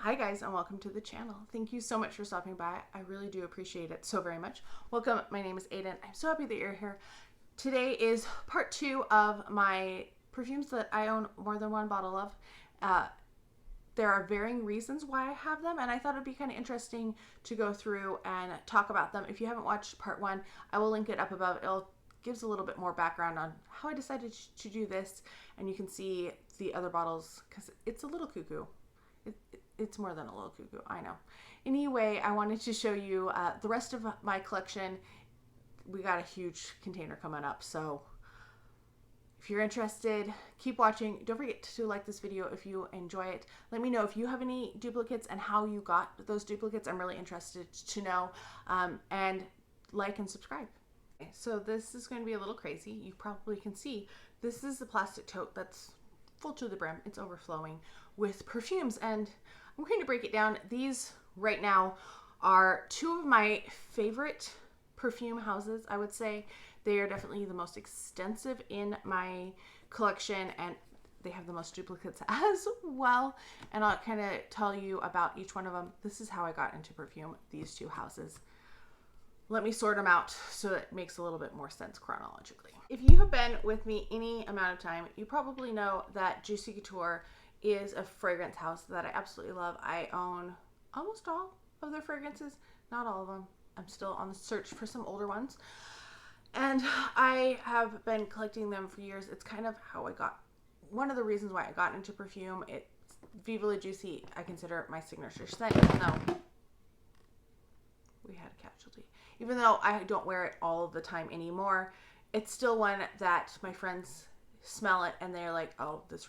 Hi guys, and welcome to the channel. Thank you so much for stopping by. I really do appreciate it so very much. Welcome, my name is Aiden. I'm so happy that you're here. Today is part 2 of my perfumes that I own more than one bottle of. There are varying reasons why I have them, and I thought it'd be kind of interesting to go through and talk about them. If you haven't watched part 1, I will link it up above. It'll gives a little bit more background on how I decided to do this, and you can see the other bottles because it's a little cuckoo. It's more than a little cuckoo, I know. Anyway, I wanted to show you the rest of my collection. We got a huge container coming up, so if you're interested, keep watching. Don't forget to like this video if you enjoy it. Let me know if you have any duplicates and how you got those duplicates. I'm really interested to know. And like and subscribe. Okay, so this is going to be a little crazy. You probably can see this is the plastic tote that's full to the brim. It's overflowing with perfumes, and I'm going to break it down. These right now are 2 of my favorite perfume houses. I would say they are definitely the most extensive in my collection, and they have the most duplicates as well. And I'll kind of tell you about each one of them. This is how I got into perfume, these 2 houses. Let me sort them out so it makes a little bit more sense chronologically. If you have been with me any amount of time, you probably know that Juicy Couture is a fragrance house that I absolutely love. I own almost all of their fragrances, not all of them. I'm still on the search for some older ones. And I have been collecting them for years. It's kind of how I got, one of the reasons why I got into perfume. It's Viva La Juicy, I consider my signature scent, even though we had a casualty. Even though I don't wear it all of the time anymore, it's still one that my friends smell it and they're like, oh, this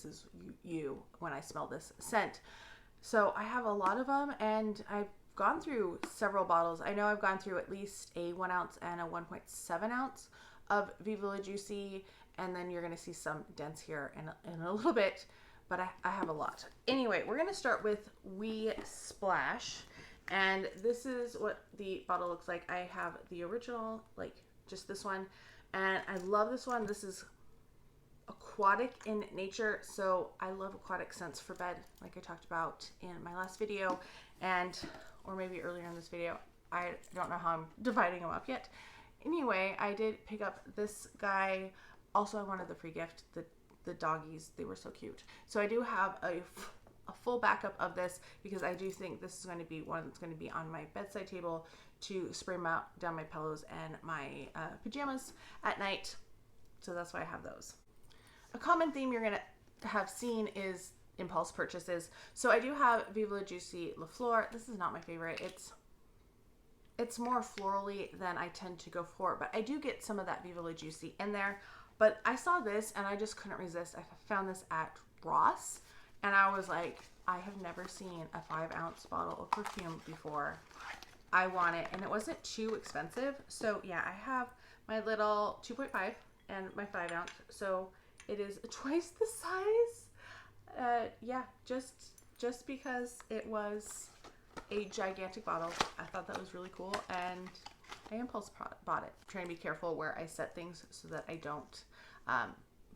is you when I smell this scent. So I have a lot of them, and I've gone through several bottles. I know I've gone through at least a 1 ounce and a 1.7 ounce of Viva La Juicy, and then you're going to see some dents here in a little bit, but I have a lot. Anyway, we're going to start with We Splash. And this is what the bottle looks like. I have the original, like just this one, and I love this one. This is aquatic in nature, so I love aquatic scents for bed, like I talked about in my last video, or maybe earlier in this video. I don't know how I'm dividing them up yet. Anyway, I did pick up this guy. Also, I wanted the free gift, the doggies. They were so cute. So I do have a full backup of this because I do think this is going to be one that's going to be on my bedside table to spray down my pillows and my pajamas at night. So that's why I have those. A common theme you're going to have seen is impulse purchases. So I do have Viva La Juicy La Flor. This is not my favorite. It's more florally than I tend to go for, but I do get some of that Viva La Juicy in there. But I saw this and I just couldn't resist. I found this at Ross. And I was like, I have never seen a 5 ounce bottle of perfume before. I want it. And it wasn't too expensive. So yeah, I have my little 2.5 and my 5 ounce. So it is twice the size. Yeah, just because it was a gigantic bottle, I thought that was really cool. And I impulse bought it. I'm trying to be careful where I set things so that I don't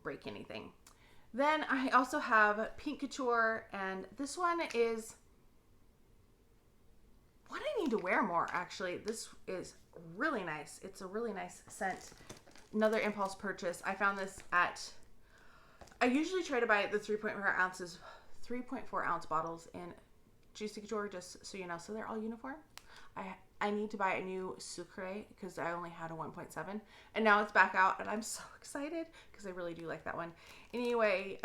break anything. Then I also have Pink Couture, and this one is what I need to wear more, actually. This is really nice. It's a really nice scent. Another impulse purchase. I found this I usually try to buy the 3.4 ounce bottles in Juicy Couture, just so you know, so they're all uniform. I need to buy a new Sucre because I only had a 1.7, and now it's back out, and I'm so excited because I really do like that one. Anyway,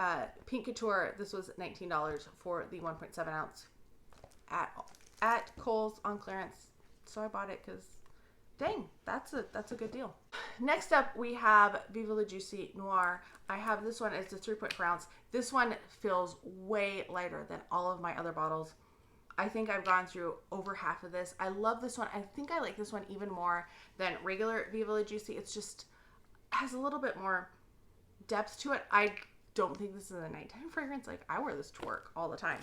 Pink Couture, this was $19 for the 1.7 ounce at Kohl's on clearance, so I bought it because, dang, that's a good deal. Next up, we have Viva La Juicy Noir. I have this one. It's a 3.4 ounce. This one feels way lighter than all of my other bottles. I think I've gone through over half of this. I love this one. I think I like this one even more than regular Viva La Juicy. It's just has a little bit more depth to it. I don't think this is a nighttime fragrance. Like, I wear this to work all the time.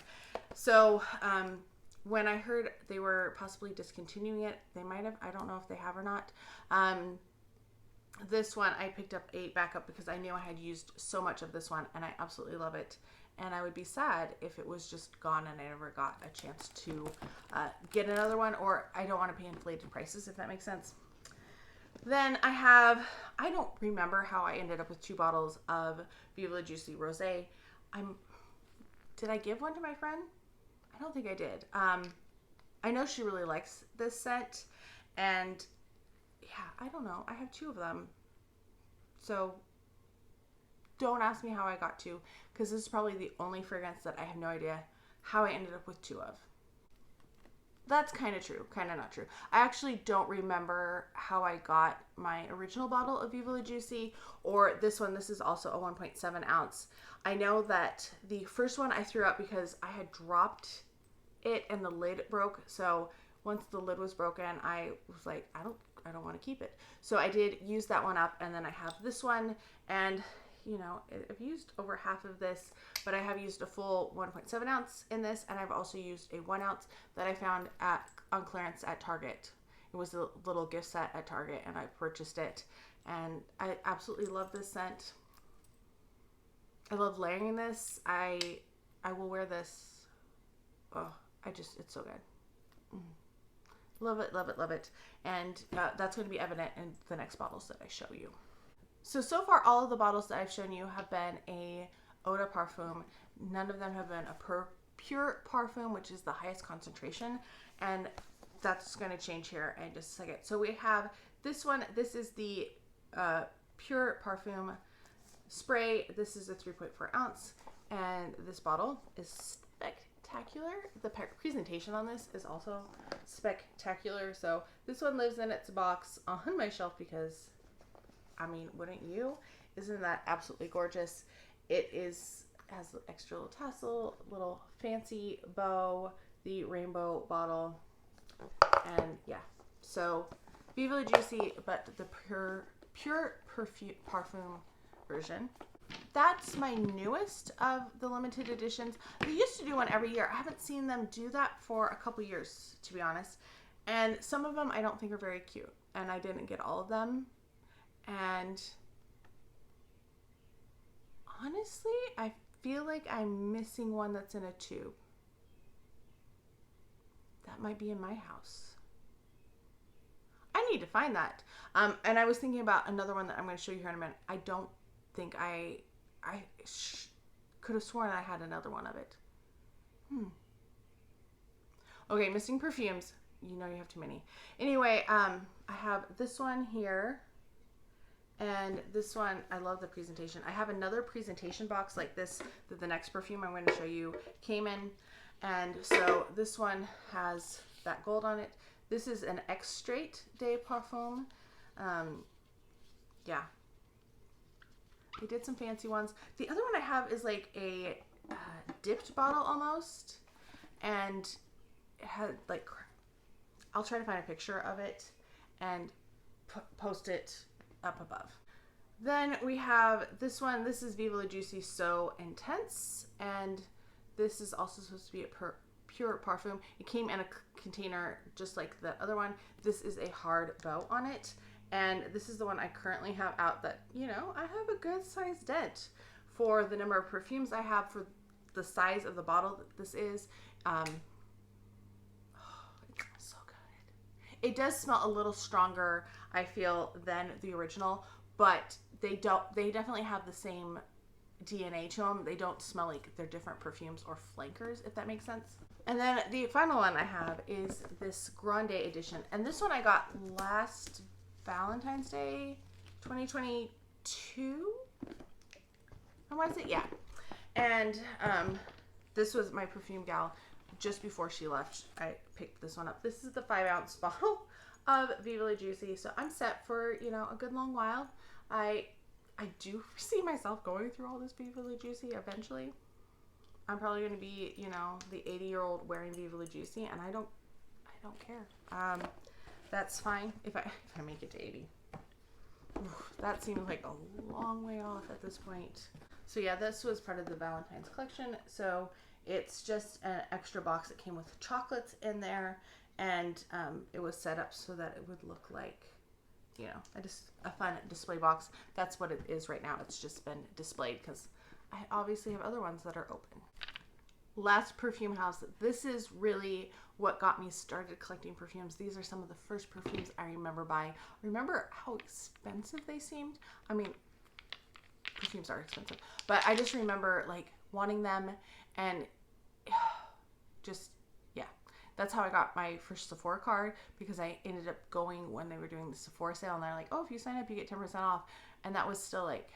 So when I heard they were possibly discontinuing it, they might have. I don't know if they have or not. This one I picked up a backup because I knew I had used so much of this one, and I absolutely love it. and I would be sad if it was just gone and I never got a chance to get another one, or I don't want to pay inflated prices, if that makes sense. Then I don't remember how I ended up with 2 bottles of Viva La Juicy Rosé. Did I give one to my friend? I don't think I did. I know she really likes this scent, and yeah, I don't know. I have 2 of them. So don't ask me how I got 2, because this is probably the only fragrance that I have no idea how I ended up with 2 of. That's kind of true, kind of not true. I actually don't remember how I got my original bottle of Viva La Juicy, or this one. This is also a 1.7 ounce. I know that the first one I threw out because I had dropped it and the lid broke. So once the lid was broken, I was like, I don't want to keep it. So I did use that one up, and then I have this one, and you know, I've used over half of this, but I have used a full 1.7 ounce in this, and I've also used a 1 ounce that I found on clearance at Target. It was a little gift set at Target, and I purchased it, and I absolutely love this scent. I love layering this. I will wear this. Oh, it's so good. Love it, love it, love it. And that's going to be evident in the next bottles that I show you. So far, all of the bottles that I've shown you have been a eau de parfum. None of them have been a pure parfum, which is the highest concentration. And that's going to change here in just a second. So we have this one. This is the pure parfum spray. This is a 3.4 ounce. And this bottle is spectacular. The presentation on this is also spectacular. So this one lives in its box on my shelf because, I mean, wouldn't you? Isn't that absolutely gorgeous? It has the extra little tassel, little fancy bow, the rainbow bottle, and yeah. So Viva La Juicy, but the pure parfum version. That's my newest of the limited editions. They used to do one every year. I haven't seen them do that for a couple years, to be honest. And some of them I don't think are very cute, and I didn't get all of them. And honestly, I feel like I'm missing one that's in a tube. That might be in my house. I need to find that. And I was thinking about another one that I'm going to show you here in a minute. I don't think I could have sworn I had another one of it. Okay, missing perfumes. You know you have too many. Anyway, I have this one here. And this one, I love the presentation. I have another presentation box like this that the next perfume I'm going to show you came in. And so this one has that gold on it. This is an Extrait de Parfum. Yeah. They did some fancy ones. The other one I have is like a dipped bottle almost. And it had like, I'll try to find a picture of it and post it up above. Then we have this one. This is Viva La Juicy So Intense, and this is also supposed to be a pure parfum. It came in a container just like the other one. This is a hard bow on it, and this is the one I currently have out that, you know, I have a good sized dent for the number of perfumes I have for the size of the bottle that this is. It smells so good. It does smell a little stronger, I feel, than the original, but they definitely have the same DNA to them. They don't smell like they're different perfumes or flankers, if that makes sense. And then the final one I have is this Grande edition, and this one I got last Valentine's Day 2022, I want to say. Yeah. And this was my perfume gal just before she left. I picked this one up. This is the 5 ounce bottle of Viva La Juicy, so I'm set for, you know, a good long while. I do see myself going through all this Viva La Juicy eventually. I'm probably going to be, you know, the 80-year-old wearing Viva La Juicy, and I don't care. That's fine if I make it to 80. Oof, that seems like a long way off at this point. So yeah, this was part of the Valentine's collection. So it's just an extra box that came with chocolates in there, and it was set up so that it would look like, you know, a fun display box. That's what it is right now. It's just been displayed because I obviously have other ones that are open. Last perfume house. This is really what got me started collecting perfumes. These are some of the first perfumes I remember buying. Remember how expensive they seemed? I mean, perfumes are expensive, but I just remember like wanting them, and just, yeah. That's how I got my first Sephora card, because I ended up going when they were doing the Sephora sale, and they're like, oh, if you sign up, you get 10% off. And that was still like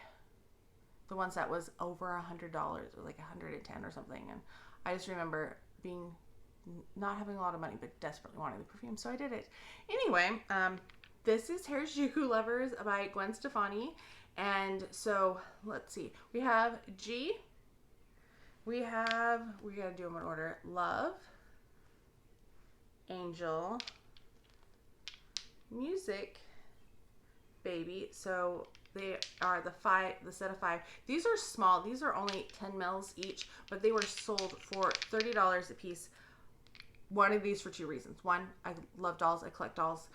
the ones that was over $100, or like 110 or something. And I just remember not having a lot of money, but desperately wanting the perfume, so I did it. Anyway, this is Harajuku Lovers by Gwen Stefani. And so let's see, we have G, we gotta do them in order: Love, Angel, Music, Baby. So they are the set of 5. These are small. These are only 10 mils each, but they were sold for $30 a piece. Wanted these for 2 reasons. 1, I love dolls. I collect dolls.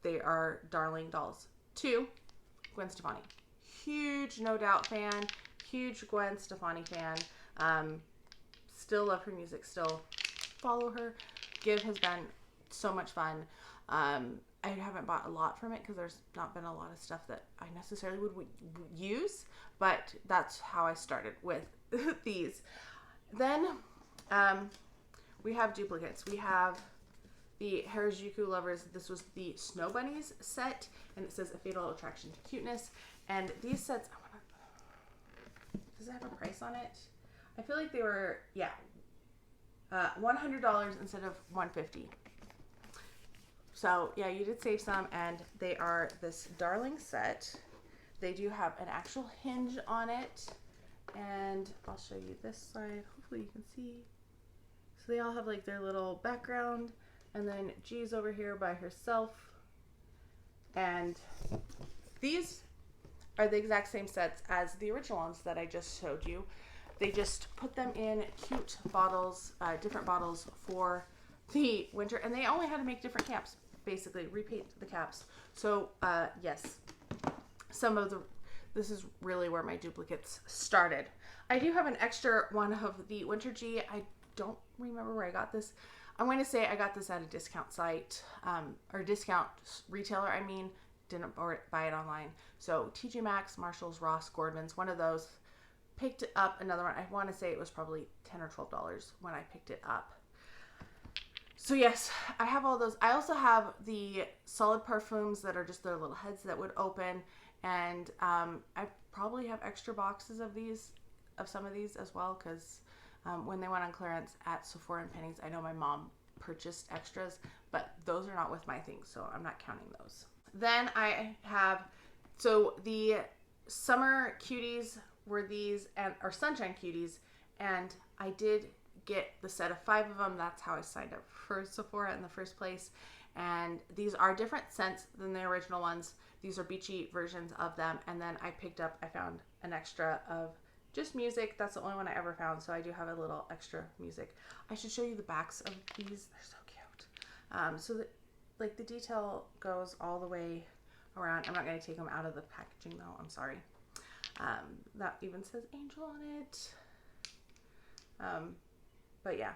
They are darling dolls. 2, Gwen Stefani. Huge No Doubt fan. Huge Gwen Stefani fan. Still love her music. Still follow her. Give has been so much fun. I haven't bought a lot from it because there's not been a lot of stuff that I necessarily would use, but that's how I started with these. Then we have duplicates. We have the Harajuku Lovers. This was the Snow Bunnies set, and it says A Fatal Attraction to Cuteness. And these sets, does it have a price on it? I feel like they were, yeah, $100 instead of $150. So yeah, you did save some, and they are this darling set. They do have an actual hinge on it, and I'll show you this side. Hopefully you can see. So they all have like their little background, and then G's over here by herself. And these are the exact same sets as the original ones that I just showed you. They just put them in cute bottles, different bottles for the winter, and they only had to make different caps, basically repaint the caps. So yes, this is really where my duplicates started. I do have an extra one of the Winter G. I don't remember where I got this. I'm going to say I got this at a discount site, or discount retailer. I mean, didn't buy it online. So TJ Maxx, Marshalls, Ross, Gordon's, one of those. Picked up another one. I want to say it was probably $10 or $12 when I picked it up. So yes, I have all those. I also have the solid Perfumes that are just their little heads that would open, and I probably have extra boxes of some of these as well, because when they went on clearance at Sephora and Penny's, I know my mom purchased extras, but those are not with my things, so I'm not counting those. Then I have, so the summer Cuties were these, or Sunshine Cuties, and I did get the set of 5 of them. That's how I signed up for Sephora in the first place. And these are different scents than the original ones. These are beachy versions of them. And then I found an extra of just Music. That's the only one I ever found, so I do have a little extra Music. I should show you the backs of these. They're so cute. So like the detail goes all the way around. I'm not going to take them out of the packaging though. I'm sorry. That even says Angel on it. But yeah,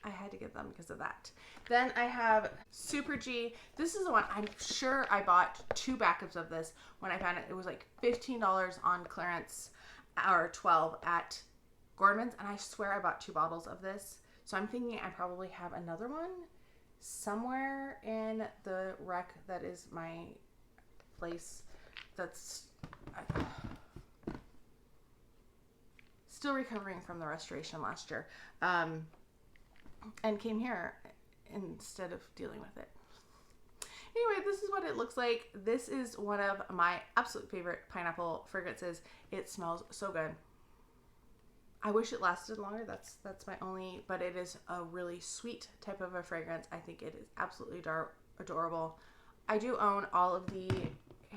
I had to get them because of that. Then I have Super G. This is the one, I'm sure I bought 2 backups of this when I found it. It was like $15 on clearance, or $12 at Gordon's, and I swear I bought 2 bottles of this. So I'm thinking I probably have another one somewhere in the rec that is my place that's still recovering from the restoration last year, and came here instead of dealing with it. Anyway, this is what it looks like. This is one of my absolute favorite pineapple fragrances. It smells so good. I wish it lasted longer. That's my only, but it is a really sweet type of a fragrance. I think it is absolutely adorable. I do own all of the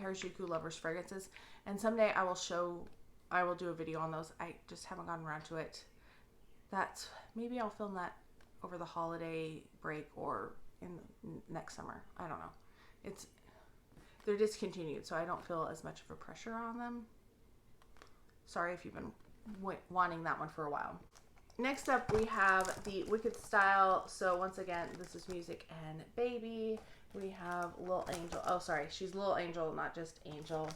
Harajuku Lovers fragrances, and someday I will do a video on those. I just haven't gotten around to it. Maybe I'll film that over the holiday break or in next summer. I don't know. They're discontinued, so I don't feel as much of a pressure on them. Sorry if you've been wanting that one for a while. Next up, we have the Wicked Style. So once again, this is Music and Baby. We have Lil Angel. Oh, sorry. She's Lil Angel, not just Angel.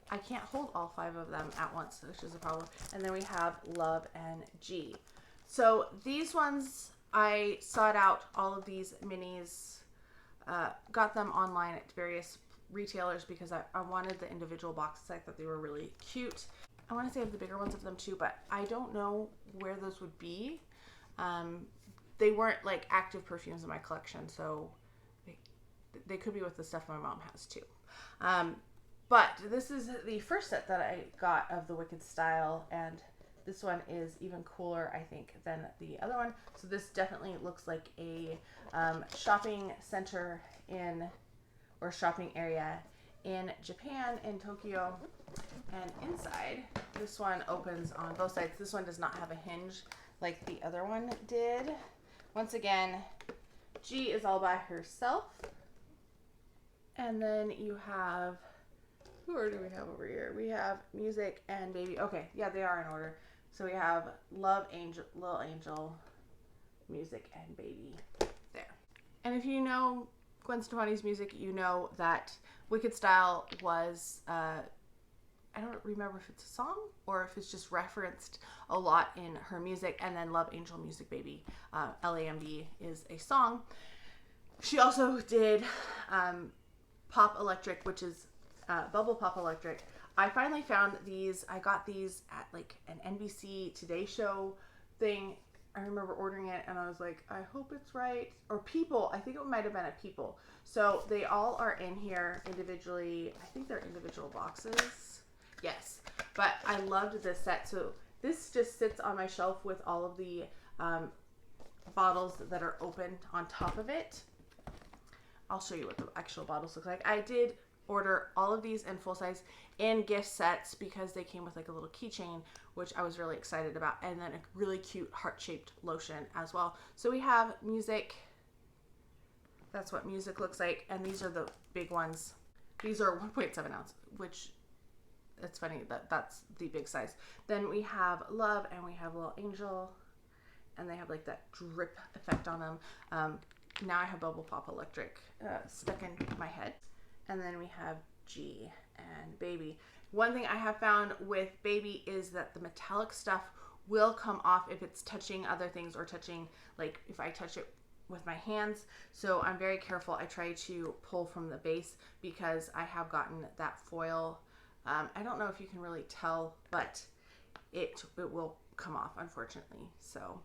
I can't hold all 5 of them at once, which is a problem. And then we have Love and G. So these ones, I sought out all of these minis, got them online at various retailers because I wanted the individual boxes. I thought they were really cute. I want to say I have the bigger ones of them too, but I don't know where those would be. They weren't like active perfumes in my collection, so they could be with the stuff my mom has too. But this is the first set that I got of the Wicked Style, and this one is even cooler, I think, than the other one. So this definitely looks like a shopping center or shopping area in Japan, in Tokyo. And inside, this one opens on both sides. This one does not have a hinge like the other one did. Once again, G is all by herself. And then you have, who do we have over here? We have Music and Baby. Okay, yeah, they are in order. So we have Love Angel, Lil Angel, Music and Baby there. And if you know Gwen Stefani's music, you know that Wicked Style was, I don't remember if it's a song or if it's just referenced a lot in her music. And then Love Angel, Music Baby, LAMB is a song. She also did Pop Electric, which is Bubble Pop Electric. I finally found these. I got these at like an NBC Today Show thing. I remember ordering it and I was like, I hope it's right. Or People. I think it might have been at People. So they all are in here individually. I think they're individual boxes. Yes. But I loved this set. So this just sits on my shelf with all of the bottles that are open on top of it. I'll show you what the actual bottles look like. I did order all of these in full size in gift sets because they came with like a little keychain, which I was really excited about, and then a really cute heart-shaped lotion as well. So we have Music. That's what Music looks like, and these are the big ones. These are 1.7 ounce, which it's funny that that's the big size. Then we have Love, and we have Lil Angel, and they have like that drip effect on them. Now I have Bubble Pop Electric stuck in my head. And then we have G and Baby. One thing I have found with Baby is that the metallic stuff will come off if it's touching other things or touching, like if I touch it with my hands. So I'm very careful. I try to pull from the base because I have gotten that foil. I don't know if you can really tell, but it will come off, unfortunately. So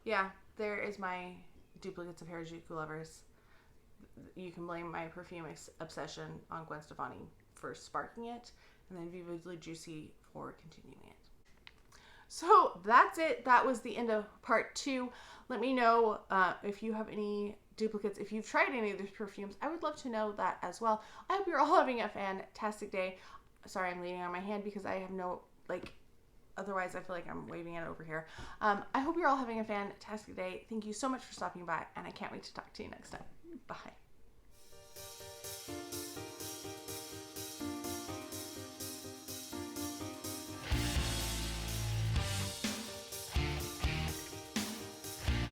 yeah, there is my duplicates of Harajuku lovers. You can blame my perfume obsession on Gwen Stefani for sparking it, and then Vividly Juicy for continuing it. So that's it. That was the end of part 2. Let me know if you have any duplicates. If you've tried any of these perfumes, I would love to know that as well. I hope you're all having a fantastic day. Sorry, I'm leaning on my hand because I have no, otherwise I feel like I'm waving it over here. I hope you're all having a fantastic day. Thank you so much for stopping by, and I can't wait to talk to you next time. Bye.